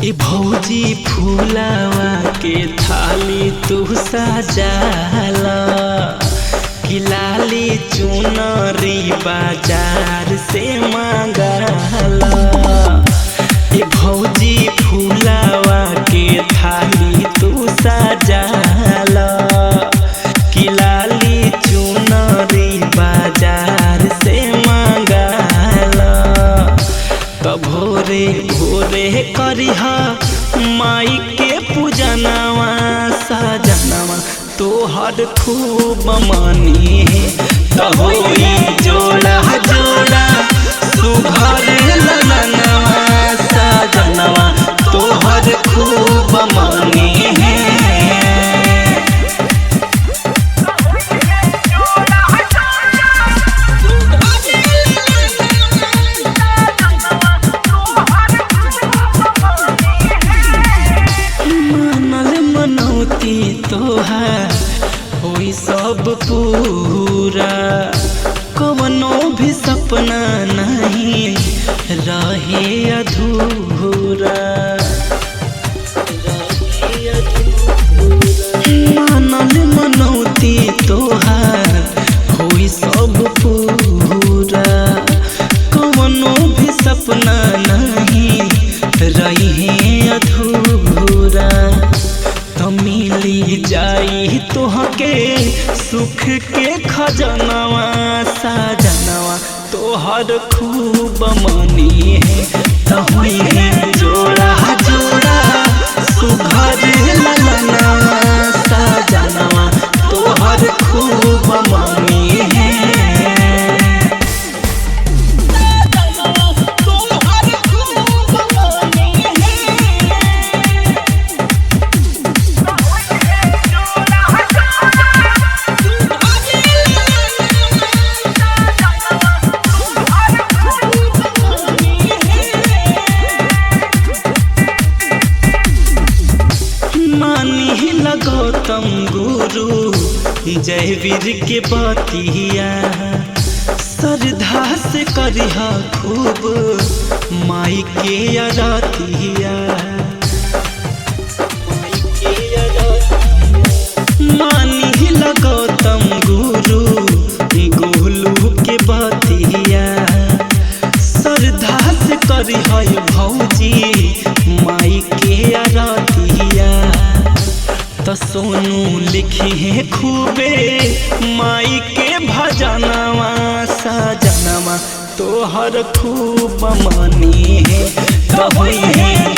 ए भौजी फूलावा के थाली तू सजाला कि लाली चुनरी बाजार से मांगला। ए भौजी फूलावा के थाली तू सजाला कि लाली चुनरी बाजार से मांगला। तो भोरे भोरे करिहा माई के पूजनवा सजनवा तोहर खूब मानी तो होई जोड़ा जोड़ा सुघर ललनवा सजनवा तोहर खूब मानी तोहार होई सब पूरा कवनो भी सपना नहीं रहे अधूरा। मानल मनौती तोहार होई सब पूरा कवनो भी सपना नहीं रहे अधूरा। तो मिली जाई तोहके सुख के खजनवा सजनवा तोहर खूब मानी तो हुई है जोड़ा जोड़ा सुघर ललनवा सजनवा तोहर खूब मानी गौतम गुरु जय वीर के बतिया श्रद्धा से करिहा खूब माई के अरतिया। मानी गौतम गुरु गोलू के बतिया श्रद्धा से करिहा भौजी माई के अरतिया। तो सोनू लिखी है खूबे माई के भजनवा सजनवा तोहर खूब मानी है तो हुई है